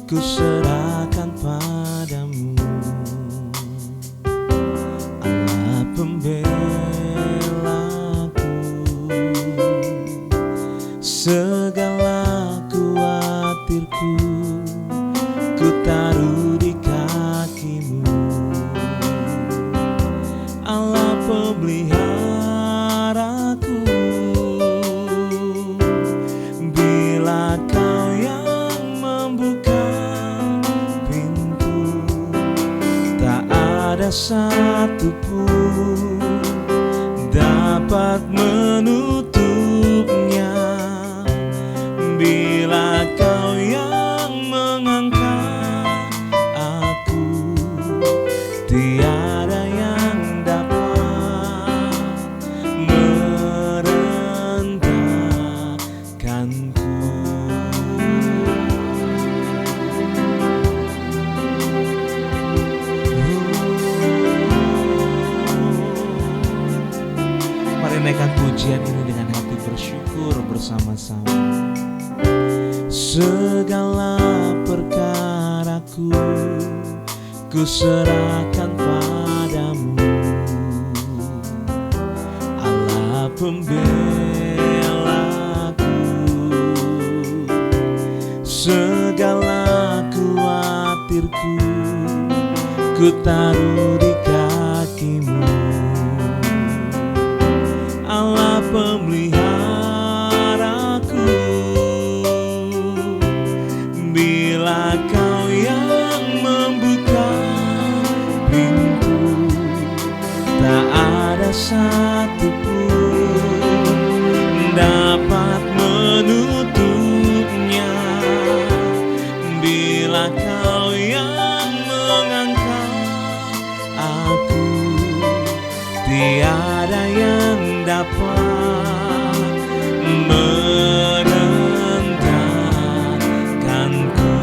ku serahkan padamu, Allah pembelaku. Segala khawatirku ku taruh di kakimu, Allah pemeliharaku. Bila kau yang membuka pintu, tak ada satupun dapat menutupnya. Bila kau yang mengangkat aku, tiada yang dapat merendahkanku. Mari naikkan pujian ini dengan hati bersyukur bersama-sama. Segala perkaraku ku serahkan padamu, Allah pembelaku. Segala khawatirku ku taruh di kakimu, Allah pemeliharaku. Bila kau yang membuka pintu, tak ada satupun dapat menutupnya. Bila kau yang mengangkat aku, tiada yang dapat merendahkanku.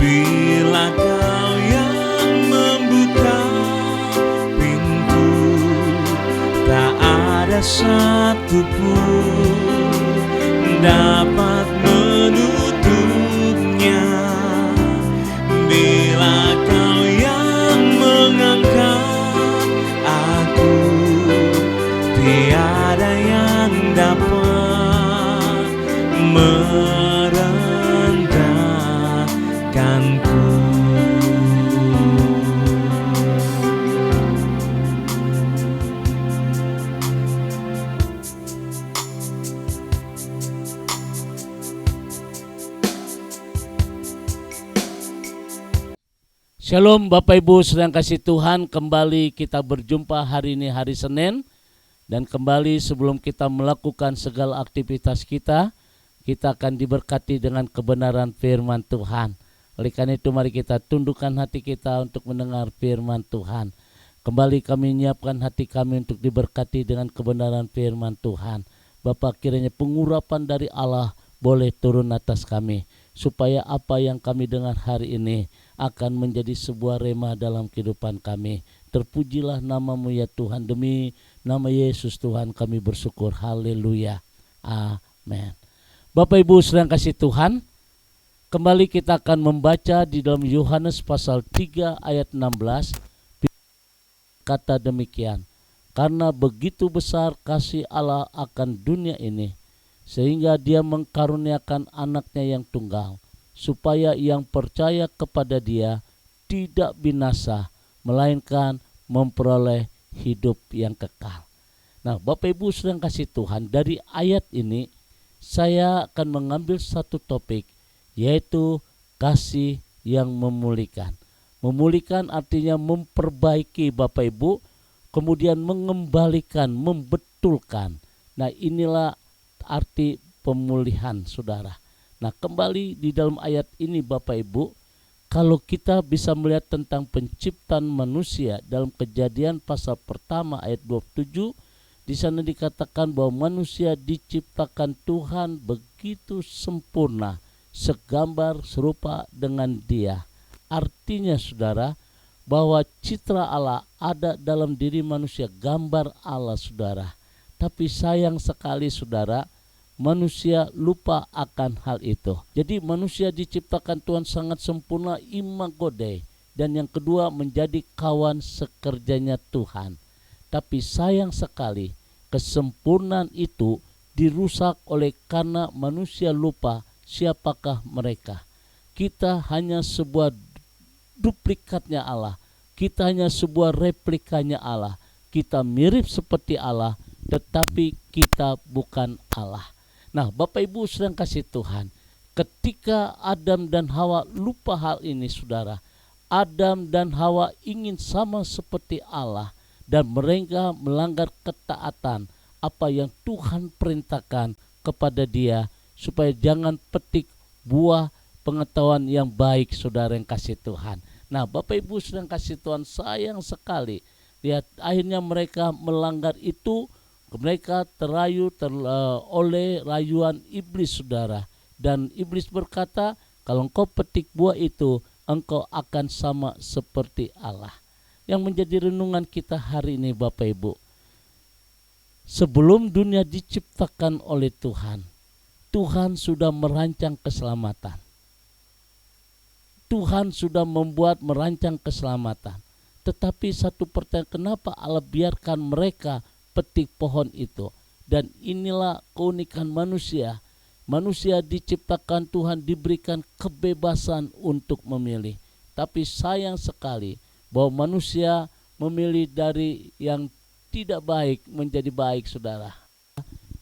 Bila kau yang membuka pintu, tak ada satupun dapat menutupnya. Bila kau yang mengangkat aku, tiada yang dapat merendahkanku. Shalom Bapak Ibu sedang kasih Tuhan, kembali kita berjumpa hari ini hari Senin. Dan kembali sebelum kita melakukan segala aktivitas kita akan diberkati dengan kebenaran firman Tuhan. Oleh karena itu mari kita tundukkan hati kita untuk mendengar firman Tuhan. Kembali kami menyiapkan hati kami untuk diberkati dengan kebenaran firman Tuhan. Bapak, kiranya pengurapan dari Allah boleh turun atas kami, supaya apa yang kami dengar hari ini akan menjadi sebuah rema dalam kehidupan kami. Terpujilah nama-Mu ya Tuhan, demi nama Yesus Tuhan kami bersyukur. Haleluya. Amin. Bapak Ibu sedang kasih Tuhan, kembali kita akan membaca di dalam Yohanes pasal 3 ayat 16. Kata demikian, karena begitu besar kasih Allah akan dunia ini, sehingga Dia mengkaruniakan anaknya yang tunggal, supaya yang percaya kepada Dia tidak binasa, melainkan memperoleh hidup yang kekal. Nah, Bapak Ibu sedang kasih Tuhan, dari ayat ini saya akan mengambil satu topik, yaitu kasih yang memulihkan. Memulihkan artinya memperbaiki Bapak Ibu, kemudian mengembalikan, membetulkan. Nah, inilah arti pemulihan saudara. Nah, kembali di dalam ayat ini Bapak Ibu, kalau kita bisa melihat tentang penciptaan manusia dalam Kejadian pasal pertama ayat 27, di sana dikatakan bahwa manusia diciptakan Tuhan begitu sempurna, segambar serupa dengan Dia. Artinya saudara, bahwa citra Allah ada dalam diri manusia, gambar Allah saudara. Tapi sayang sekali saudara, manusia lupa akan hal itu. Jadi manusia diciptakan Tuhan sangat sempurna, imago Dei. Dan yang kedua, menjadi kawan sekerjanya Tuhan. Tapi sayang sekali, kesempurnaan itu dirusak oleh karena manusia lupa siapakah mereka. Kita hanya sebuah duplikatnya Allah. Kita hanya sebuah replikanya Allah. Kita mirip seperti Allah, tetapi kita bukan Allah. Nah, Bapak Ibu sedang kasih Tuhan, ketika Adam dan Hawa lupa hal ini, saudara, Adam dan Hawa ingin sama seperti Allah dan mereka melanggar ketaatan apa yang Tuhan perintahkan kepada dia, supaya jangan petik buah pengetahuan yang baik, saudara yang kasih Tuhan. Nah, Bapak Ibu sedang kasih Tuhan, sayang sekali, lihat akhirnya mereka melanggar itu. Mereka terayu oleh rayuan iblis, saudara. Dan iblis berkata, kalau engkau petik buah itu, engkau akan sama seperti Allah. Yang menjadi renungan kita hari ini, Bapak Ibu, sebelum dunia diciptakan oleh Tuhan, Tuhan sudah merancang keselamatan. Tuhan sudah merancang keselamatan. Tetapi satu pertanyaan, kenapa Allah biarkan mereka petik pohon itu? Dan inilah keunikan manusia. Manusia diciptakan Tuhan, diberikan kebebasan untuk memilih. Tapi sayang sekali bahwa manusia memilih dari yang tidak baik menjadi baik, saudara.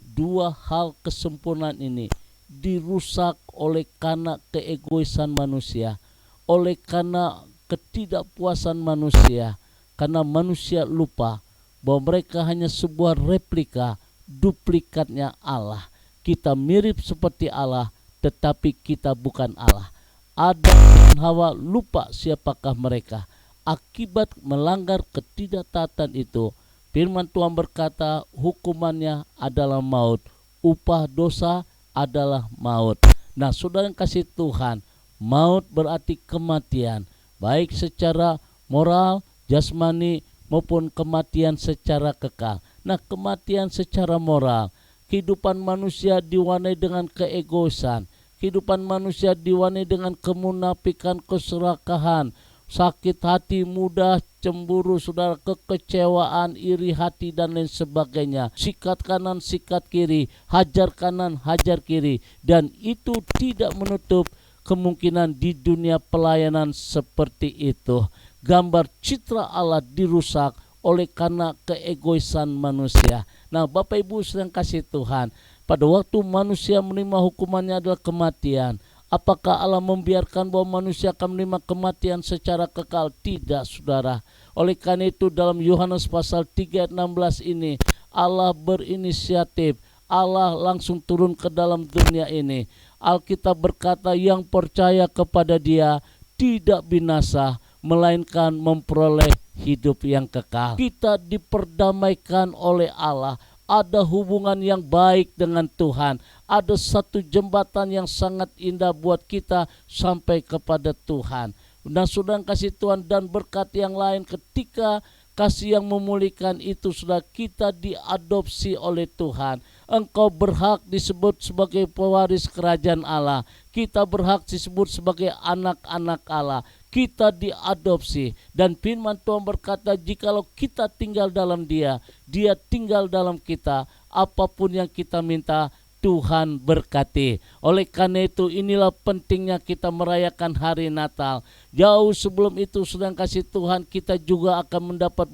Dua hal kesempurnaan ini dirusak oleh karena keegoisan manusia, oleh karena ketidakpuasan manusia, karena manusia lupa bahwa mereka hanya sebuah replika, duplikatnya Allah. Kita mirip seperti Allah, tetapi kita bukan Allah. Adam dan Hawa lupa siapakah mereka. Akibat melanggar ketidaktaatan itu, firman Tuhan berkata, hukumannya adalah maut, upah dosa adalah maut. Nah, saudara yang kasih Tuhan, maut berarti kematian, baik secara moral, jasmani, maupun kematian secara kekal. Nah, kematian secara moral, kehidupan manusia diwarnai dengan keegoisan, kehidupan manusia diwarnai dengan kemunafikan, keserakahan, sakit hati, mudah cemburu, saudara, kekecewaan, iri hati, dan lain sebagainya. Sikat kanan, sikat kiri, hajar kanan, hajar kiri. Dan itu tidak menutup kemungkinan di dunia pelayanan seperti itu. Gambar citra Allah dirusak oleh karena keegoisan manusia. Nah, Bapak Ibu sedang kasih Tuhan, pada waktu manusia menerima hukumannya adalah kematian. Apakah Allah membiarkan bahwa manusia akan menerima kematian secara kekal? Tidak, saudara. Oleh karena itu dalam Yohanes pasal 3 ayat 16 ini, Allah berinisiatif, Allah langsung turun ke dalam dunia ini. Alkitab berkata, yang percaya kepada Dia tidak binasa, melainkan memperoleh hidup yang kekal. Kita diperdamaikan oleh Allah. Ada hubungan yang baik dengan Tuhan. Ada satu jembatan yang sangat indah buat kita sampai kepada Tuhan. Dan sudah kasih Tuhan dan berkat yang lain, ketika kasih yang memulihkan itu sudah kita diadopsi oleh Tuhan. Engkau berhak disebut sebagai pewaris kerajaan Allah. Kita berhak disebut sebagai anak-anak Allah. Kita diadopsi, dan firman Tuhan berkata, jikalau kita tinggal dalam Dia, Dia tinggal dalam kita. Apapun yang kita minta, Tuhan berkati. Oleh karena itu, inilah pentingnya kita merayakan hari Natal. Jauh sebelum itu, sedang kasih Tuhan, kita juga akan mendapat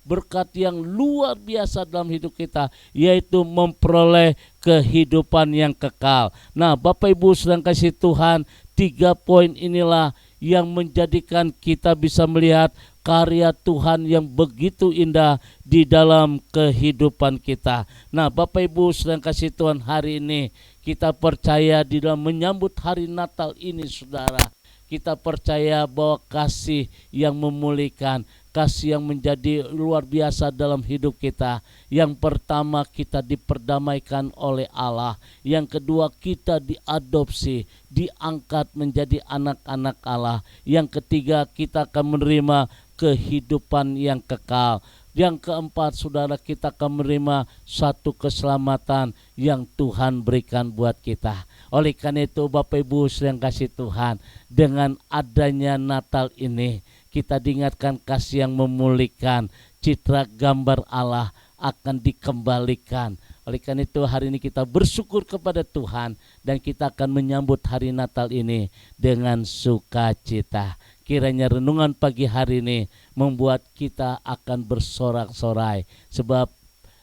berkat yang luar biasa dalam hidup kita, yaitu memperoleh kehidupan yang kekal. Nah, Bapak Ibu sedang kasih Tuhan, 3 poin inilah yang menjadikan kita bisa melihat karya Tuhan yang begitu indah di dalam kehidupan kita. Nah, Bapak Ibu sedang kasih Tuhan, hari ini kita percaya di dalam menyambut hari Natal ini, saudara, kita percaya bahwa kasih yang memulihkan, kasih yang menjadi luar biasa dalam hidup kita. Yang pertama, kita diperdamaikan oleh Allah. Yang kedua, kita diadopsi, diangkat menjadi anak-anak Allah. Yang ketiga, kita akan menerima kehidupan yang kekal. Yang keempat, saudara, kita akan menerima satu keselamatan yang Tuhan berikan buat kita. Oleh karena itu Bapak Ibu yang kasih Tuhan, dengan adanya Natal ini kita diingatkan kasih yang memulihkan, citra gambar Allah akan dikembalikan. Oleh karena itu hari ini kita bersyukur kepada Tuhan dan kita akan menyambut hari Natal ini dengan sukacita. Kiranya renungan pagi hari ini membuat kita akan bersorak-sorai, sebab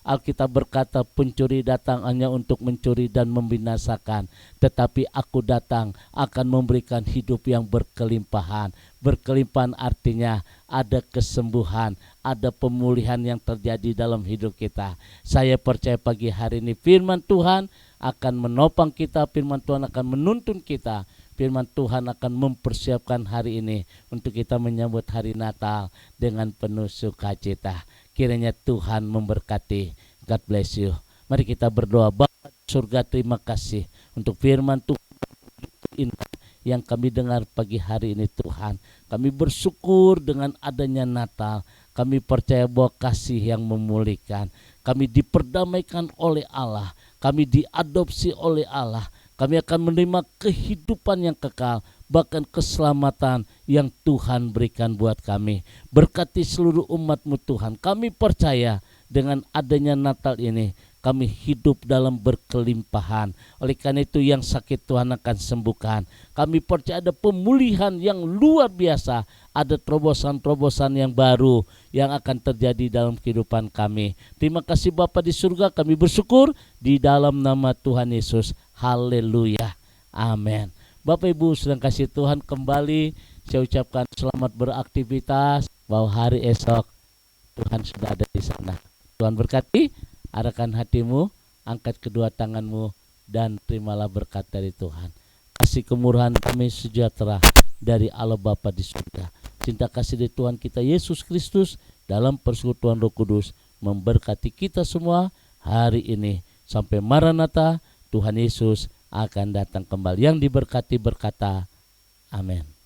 Alkitab berkata pencuri datang hanya untuk mencuri dan membinasakan, tetapi aku datang akan memberikan hidup yang berkelimpahan. Berkelimpahan artinya ada kesembuhan, ada pemulihan yang terjadi dalam hidup kita. Saya percaya pagi hari ini firman Tuhan akan menopang kita, firman Tuhan akan menuntun kita, firman Tuhan akan mempersiapkan hari ini untuk kita menyambut hari Natal dengan penuh sukacita. Kiranya Tuhan memberkati. God bless you. Mari kita berdoa. Bapa di surga, terima kasih untuk firman Tuhan yang kami dengar pagi hari ini Tuhan. Kami bersyukur dengan adanya Natal. Kami percaya bahwa kasih yang memulihkan. Kami diperdamaikan oleh Allah. Kami diadopsi oleh Allah. Kami akan menerima kehidupan yang kekal, bahkan keselamatan yang Tuhan berikan buat kami. Berkati seluruh umat-Mu Tuhan. Kami percaya dengan adanya Natal ini kami hidup dalam berkelimpahan. Oleh karena itu yang sakit Tuhan akan sembuhkan. Kami percaya ada pemulihan yang luar biasa. Ada terobosan-terobosan yang baru yang akan terjadi dalam kehidupan kami. Terima kasih Bapa di surga, kami bersyukur di dalam nama Tuhan Yesus. Haleluya. Amin. Bapak Ibu sedang kasih Tuhan, kembali saya ucapkan selamat beraktivitas, bahwa hari esok Tuhan sudah ada di sana. Tuhan berkati, arahkan hatimu, angkat kedua tanganmu, dan terimalah berkat dari Tuhan. Kasih kemurahan damai sejahtera dari Allah Bapa di surga, cinta kasih dari Tuhan kita Yesus Kristus dalam persekutuan Roh Kudus memberkati kita semua hari ini. Sampai Maranatha, Tuhan Yesus akan datang kembali. Yang diberkati berkata, amin.